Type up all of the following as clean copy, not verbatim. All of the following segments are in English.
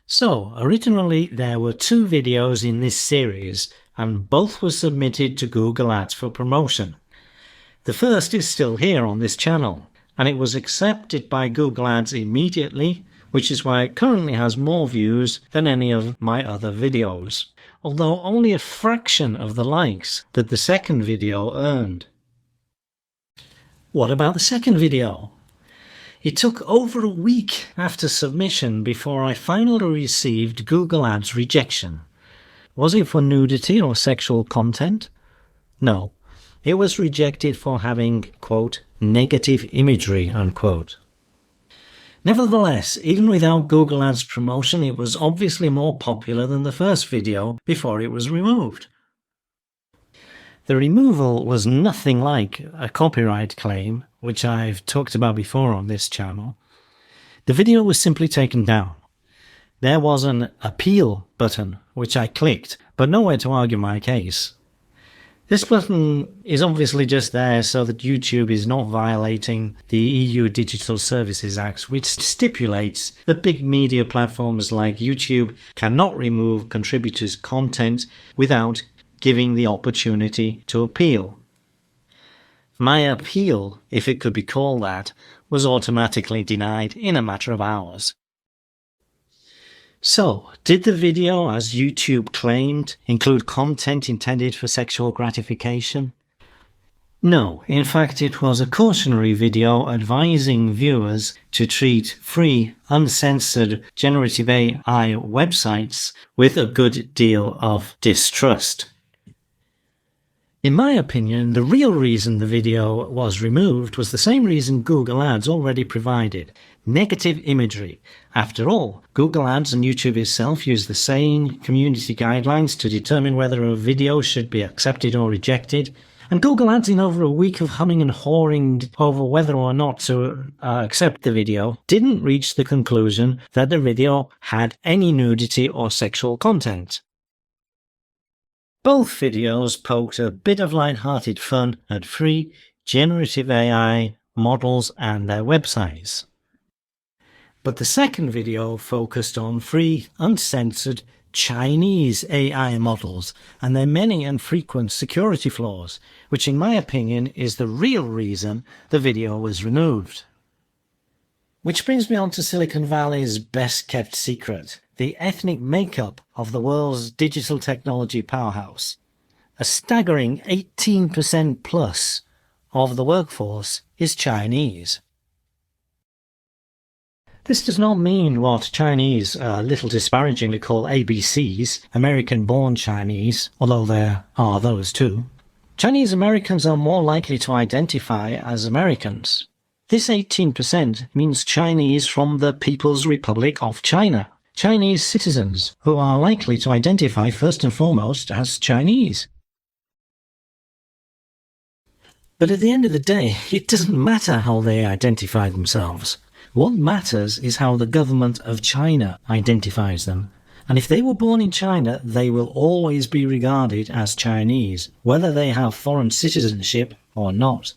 So, originally there were 2 videos in this series, and both were submitted to Google Ads for promotion. The first is still here on this channel, and it was accepted by Google Ads immediately, which is why it currently has more views than any of my other videos, although only a fraction of the likes that the second video earned. What about the second video? It took over a week after submission before I finally received Google Ads rejection. Was it for nudity or sexual content? No, it was rejected for having, quote, negative imagery, unquote. Nevertheless, even without Google Ads promotion, it was obviously more popular than the first video before it was removed. The removal was nothing like a copyright claim, which I've talked about before on this channel. The video was simply taken down. There was an appeal button, which I clicked, but nowhere to argue my case. This button is obviously just there so that YouTube is not violating the EU Digital Services Act, which stipulates that big media platforms like YouTube cannot remove contributors' content without giving the opportunity to appeal. My appeal, if it could be called that, was automatically denied in a matter of hours. So, did the video, as YouTube claimed, include content intended for sexual gratification? No, in fact it was a cautionary video advising viewers to treat free, uncensored generative AI websites with a good deal of distrust. In my opinion, the real reason the video was removed was the same reason Google Ads already provided: negative imagery. After all, Google Ads and YouTube itself use the same community guidelines to determine whether a video should be accepted or rejected, and Google Ads, in over a week of humming and hawing over whether or not to accept the video, didn't reach the conclusion that the video had any nudity or sexual content. Both videos poked a bit of light-hearted fun at free, generative AI models and their websites. But the second video focused on free, uncensored Chinese AI models and their many and frequent security flaws, which in my opinion is the real reason the video was removed. Which brings me on to Silicon Valley's best-kept secret: the ethnic makeup of the world's digital technology powerhouse. A staggering 18% plus of the workforce is Chinese. This does not mean what Chinese a little disparagingly call ABCs, American-born Chinese, although there are those too. Chinese Americans are more likely to identify as Americans. This 18% means Chinese from the People's Republic of China, Chinese citizens who are likely to identify first and foremost as Chinese. But at the end of the day, it doesn't matter how they identify themselves. What matters is how the government of China identifies them. And if they were born in China, they will always be regarded as Chinese, whether they have foreign citizenship or not.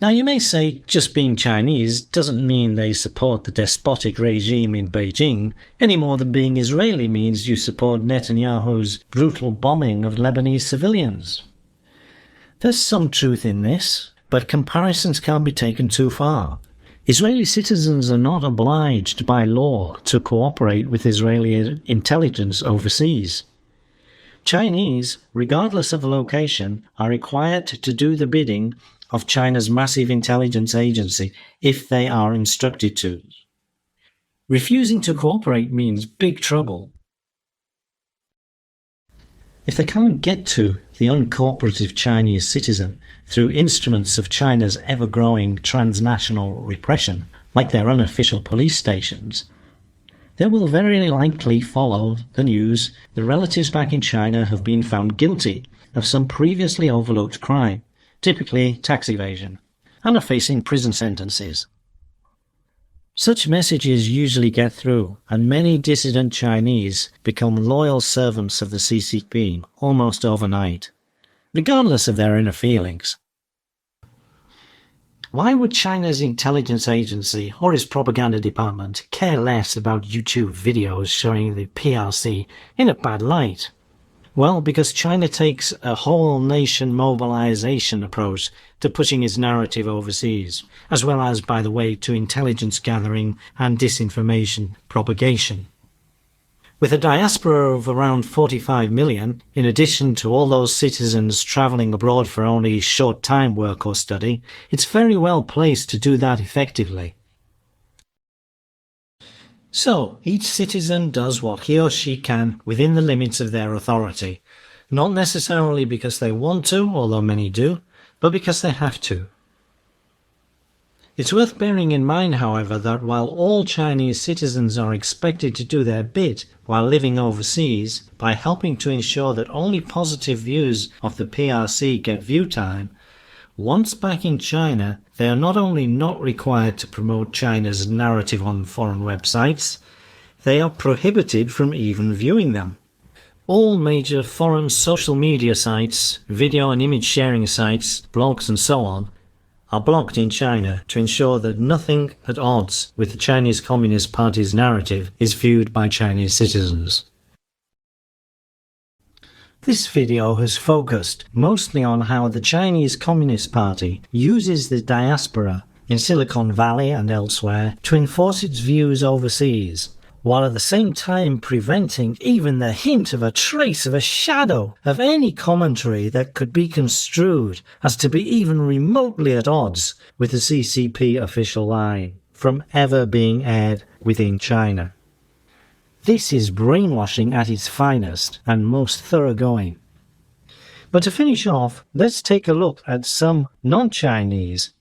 Now you may say just being Chinese doesn't mean they support the despotic regime in Beijing, any more than being Israeli means you support Netanyahu's brutal bombing of Lebanese civilians. There's some truth in this, but comparisons can't be taken too far. Israeli citizens are not obliged by law to cooperate with Israeli intelligence overseas. Chinese, regardless of location, are required to do the bidding of China's massive intelligence agency if they are instructed to. Refusing to cooperate means big trouble. If they can't get to the uncooperative Chinese citizen through instruments of China's ever-growing transnational repression, like their unofficial police stations, they will very likely follow the news the relatives back in China have been found guilty of some previously overlooked crime, typically tax evasion, and are facing prison sentences. Such messages usually get through, and many dissident Chinese become loyal servants of the CCP almost overnight, regardless of their inner feelings. Why would China's intelligence agency or its propaganda department care less about YouTube videos showing the PRC in a bad light? Well, because China takes a whole nation mobilization approach to pushing its narrative overseas, as well as, by the way, to intelligence gathering and disinformation propagation. With a diaspora of around 45 million, in addition to all those citizens travelling abroad for only short-time work or study, it's very well placed to do that effectively. So, each citizen does what he or she can within the limits of their authority, not necessarily because they want to, although many do, but because they have to. It's worth bearing in mind, however, that while all Chinese citizens are expected to do their bit while living overseas by helping to ensure that only positive views of the PRC get view time, once back in China, they are not only not required to promote China's narrative on foreign websites, they are prohibited from even viewing them. All major foreign social media sites, video and image sharing sites, blogs and so on, are blocked in China to ensure that nothing at odds with the Chinese Communist Party's narrative is viewed by Chinese citizens. This video has focused mostly on how the Chinese Communist Party uses the diaspora in Silicon Valley and elsewhere to enforce its views overseas, while at the same time preventing even the hint of a trace of a shadow of any commentary that could be construed as to be even remotely at odds with the CCP official line from ever being aired within China. This is brainwashing at its finest and most thoroughgoing. But to finish off, let's take a look at some non-Chinese,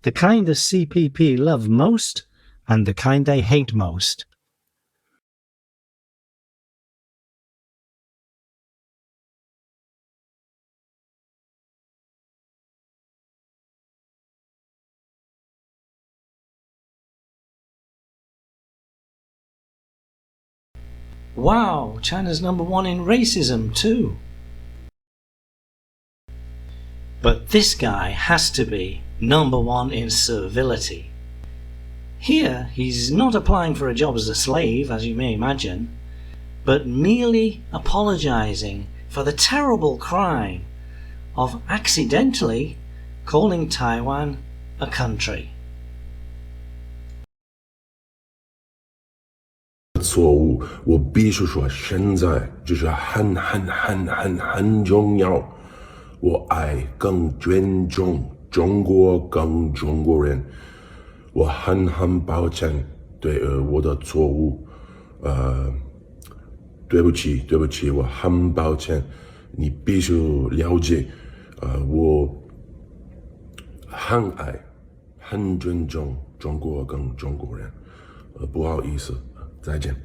the kind the CPP love most and the kind they hate most. Wow, China's #1 in racism too. But this guy has to be #1 in servility. Here, he's not applying for a job as a slave, as you may imagine, but merely apologizing for the terrible crime of accidentally calling Taiwan a country. 错误，我必须说，现在就是很重要。我爱更尊重中国，更中国人。我很抱歉对我的错误，对不起，我很抱歉。你必须了解，我很爱、很尊重中国跟中国人。不好意思，再见。